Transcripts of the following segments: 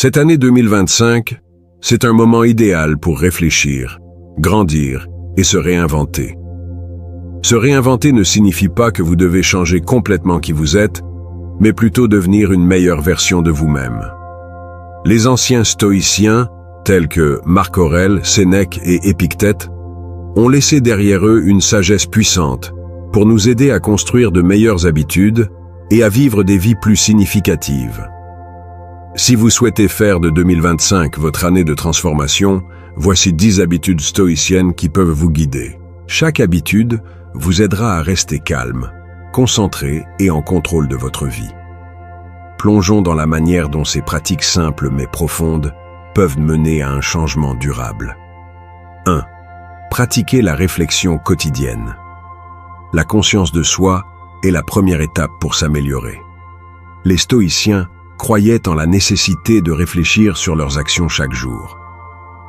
Cette année 2025, c'est un moment idéal pour réfléchir, grandir et se réinventer. Se réinventer ne signifie pas que vous devez changer complètement qui vous êtes, mais plutôt devenir une meilleure version de vous-même. Les anciens stoïciens, tels que Marc Aurèle, Sénèque et Épictète, ont laissé derrière eux une sagesse puissante pour nous aider à construire de meilleures habitudes et à vivre des vies plus significatives. Si vous souhaitez faire de 2025 votre année de transformation, voici 10 habitudes stoïciennes qui peuvent vous guider. Chaque habitude vous aidera à rester calme, concentré et en contrôle de votre vie. Plongeons dans la manière dont ces pratiques simples mais profondes peuvent mener à un changement durable. 1. Pratiquez la réflexion quotidienne. La conscience de soi est la première étape pour s'améliorer. Les stoïciens croyaient en la nécessité de réfléchir sur leurs actions chaque jour.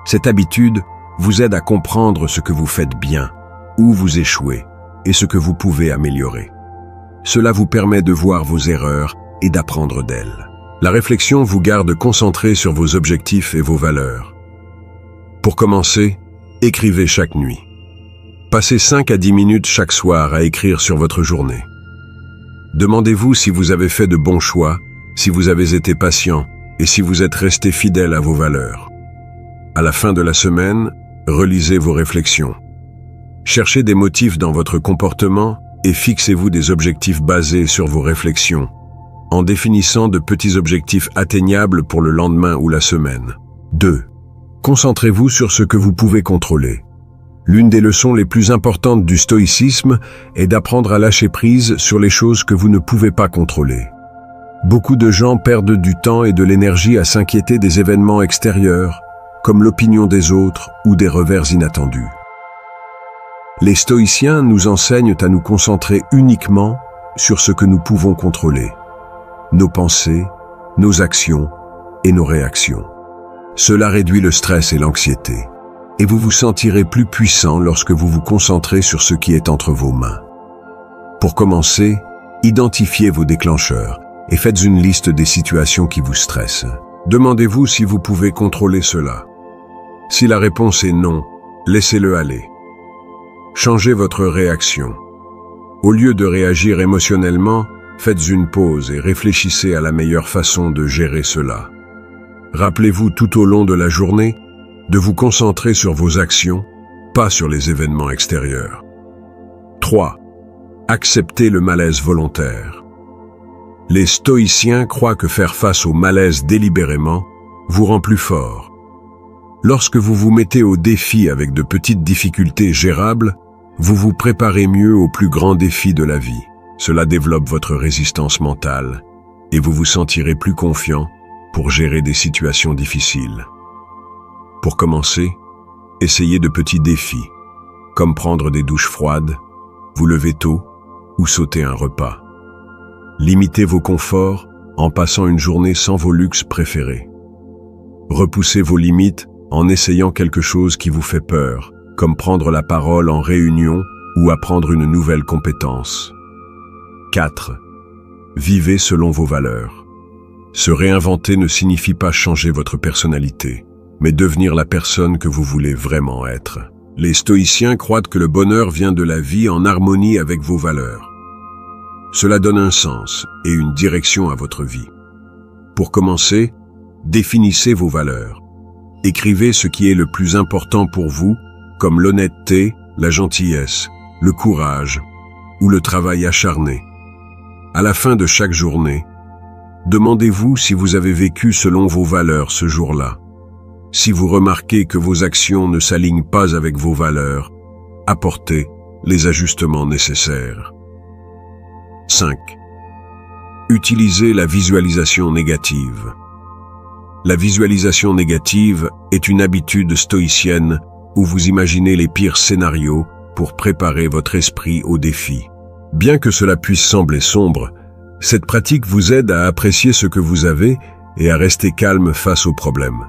Cette habitude vous aide à comprendre ce que vous faites bien, où vous échouez et ce que vous pouvez améliorer. Cela vous permet de voir vos erreurs et d'apprendre d'elles. La réflexion vous garde concentré sur vos objectifs et vos valeurs. Pour commencer, écrivez chaque nuit. Passez 5 à 10 minutes chaque soir à écrire sur votre journée. Demandez-vous si vous avez fait de bons choix, si vous avez été patient et si vous êtes resté fidèle à vos valeurs. À la fin de la semaine, relisez vos réflexions. Cherchez des motifs dans votre comportement et fixez-vous des objectifs basés sur vos réflexions, en définissant de petits objectifs atteignables pour le lendemain ou la semaine. 2. Concentrez-vous sur ce que vous pouvez contrôler. L'une des leçons les plus importantes du stoïcisme est d'apprendre à lâcher prise sur les choses que vous ne pouvez pas contrôler. Beaucoup de gens perdent du temps et de l'énergie à s'inquiéter des événements extérieurs, comme l'opinion des autres ou des revers inattendus. Les stoïciens nous enseignent à nous concentrer uniquement sur ce que nous pouvons contrôler: nos pensées, nos actions et nos réactions. Cela réduit le stress et l'anxiété, et vous vous sentirez plus puissant lorsque vous vous concentrez sur ce qui est entre vos mains. Pour commencer, identifiez vos déclencheurs et faites une liste des situations qui vous stressent. Demandez-vous si vous pouvez contrôler cela. Si la réponse est non, laissez-le aller. Changez votre réaction. Au lieu de réagir émotionnellement, faites une pause et réfléchissez à la meilleure façon de gérer cela. Rappelez-vous tout au long de la journée de vous concentrer sur vos actions, pas sur les événements extérieurs. 3. Acceptez le malaise volontaire. Les stoïciens croient que faire face au malaise délibérément vous rend plus fort. Lorsque vous vous mettez au défi avec de petites difficultés gérables, vous vous préparez mieux aux plus grands défis de la vie. Cela développe votre résistance mentale et vous vous sentirez plus confiant pour gérer des situations difficiles. Pour commencer, essayez de petits défis, comme prendre des douches froides, vous lever tôt ou sauter un repas. Limitez vos conforts en passant une journée sans vos luxes préférés. Repoussez vos limites en essayant quelque chose qui vous fait peur, comme prendre la parole en réunion ou apprendre une nouvelle compétence. 4. Vivez selon vos valeurs. Se réinventer ne signifie pas changer votre personnalité, mais devenir la personne que vous voulez vraiment être. Les stoïciens croient que le bonheur vient de la vie en harmonie avec vos valeurs. Cela donne un sens et une direction à votre vie. Pour commencer, définissez vos valeurs. Écrivez ce qui est le plus important pour vous, comme l'honnêteté, la gentillesse, le courage ou le travail acharné. À la fin de chaque journée, demandez-vous si vous avez vécu selon vos valeurs ce jour-là. Si vous remarquez que vos actions ne s'alignent pas avec vos valeurs, apportez les ajustements nécessaires. 5. Utilisez la visualisation négative. La visualisation négative est une habitude stoïcienne où vous imaginez les pires scénarios pour préparer votre esprit au défi. Bien que cela puisse sembler sombre, cette pratique vous aide à apprécier ce que vous avez et à rester calme face aux problèmes.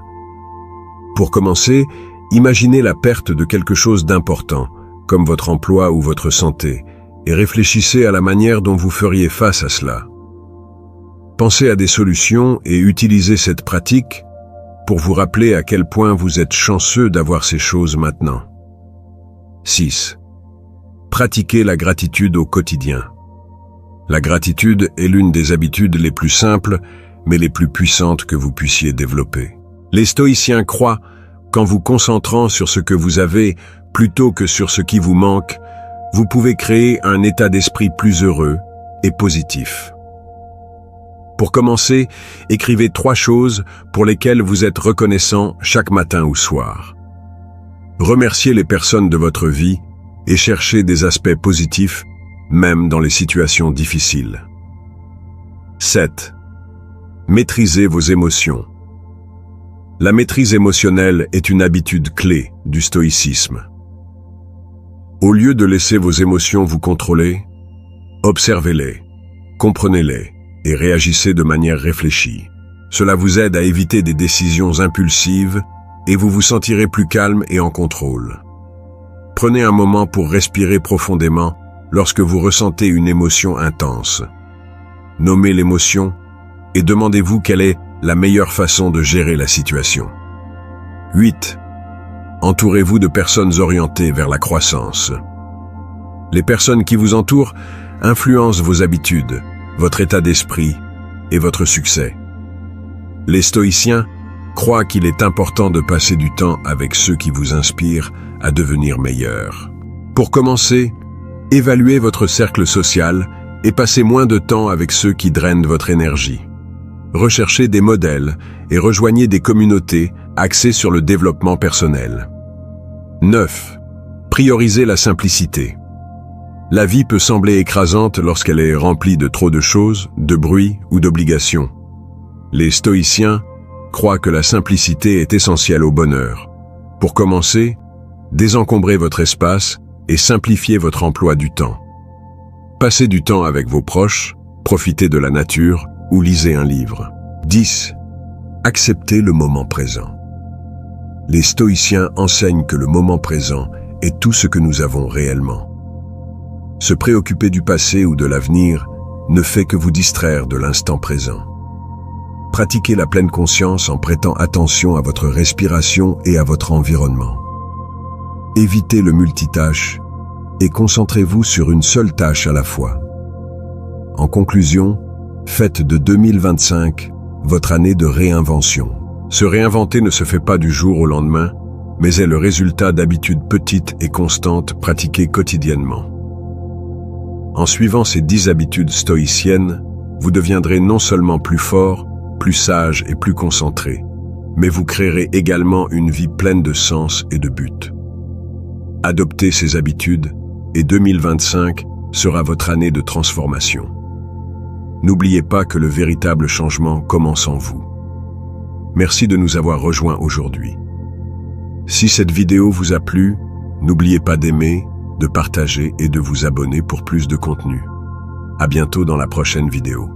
Pour commencer, imaginez la perte de quelque chose d'important, comme votre emploi ou votre santé, et réfléchissez à la manière dont vous feriez face à cela. Pensez à des solutions et utilisez cette pratique pour vous rappeler à quel point vous êtes chanceux d'avoir ces choses maintenant. 6. Pratiquez la gratitude au quotidien. La gratitude est l'une des habitudes les plus simples, mais les plus puissantes que vous puissiez développer. Les stoïciens croient qu'en vous concentrant sur ce que vous avez plutôt que sur ce qui vous manque, vous pouvez créer un état d'esprit plus heureux et positif. Pour commencer, écrivez 3 choses pour lesquelles vous êtes reconnaissant chaque matin ou soir. Remerciez les personnes de votre vie et cherchez des aspects positifs, même dans les situations difficiles. 7. Maîtrisez vos émotions. La maîtrise émotionnelle est une habitude clé du stoïcisme. Au lieu de laisser vos émotions vous contrôler, observez-les, comprenez-les et réagissez de manière réfléchie. Cela vous aide à éviter des décisions impulsives et vous vous sentirez plus calme et en contrôle. Prenez un moment pour respirer profondément lorsque vous ressentez une émotion intense. Nommez l'émotion et demandez-vous quelle est la meilleure façon de gérer la situation. 8. Entourez-vous de personnes orientées vers la croissance. Les personnes qui vous entourent influencent vos habitudes, votre état d'esprit et votre succès. Les stoïciens croient qu'il est important de passer du temps avec ceux qui vous inspirent à devenir meilleurs. Pour commencer, évaluez votre cercle social et passez moins de temps avec ceux qui drainent votre énergie. Recherchez des modèles et rejoignez des communautés axées sur le développement personnel. 9. Priorisez la simplicité. La vie peut sembler écrasante lorsqu'elle est remplie de trop de choses, de bruit ou d'obligations. Les stoïciens croient que la simplicité est essentielle au bonheur. Pour commencer, désencombrez votre espace et simplifiez votre emploi du temps. Passez du temps avec vos proches, profitez de la nature ou lisez un livre. 10. Acceptez le moment présent. Les stoïciens enseignent que le moment présent est tout ce que nous avons réellement. Se préoccuper du passé ou de l'avenir ne fait que vous distraire de l'instant présent. Pratiquez la pleine conscience en prêtant attention à votre respiration et à votre environnement. Évitez le multitâche et concentrez-vous sur une seule tâche à la fois. En conclusion, faites de 2025 votre année de réinvention. Se réinventer ne se fait pas du jour au lendemain, mais est le résultat d'habitudes petites et constantes pratiquées quotidiennement. En suivant ces 10 habitudes stoïciennes, vous deviendrez non seulement plus fort, plus sage et plus concentré, mais vous créerez également une vie pleine de sens et de but. Adoptez ces habitudes et 2025 sera votre année de transformation. N'oubliez pas que le véritable changement commence en vous. Merci de nous avoir rejoints aujourd'hui. Si cette vidéo vous a plu, n'oubliez pas d'aimer, de partager et de vous abonner pour plus de contenu. À bientôt dans la prochaine vidéo.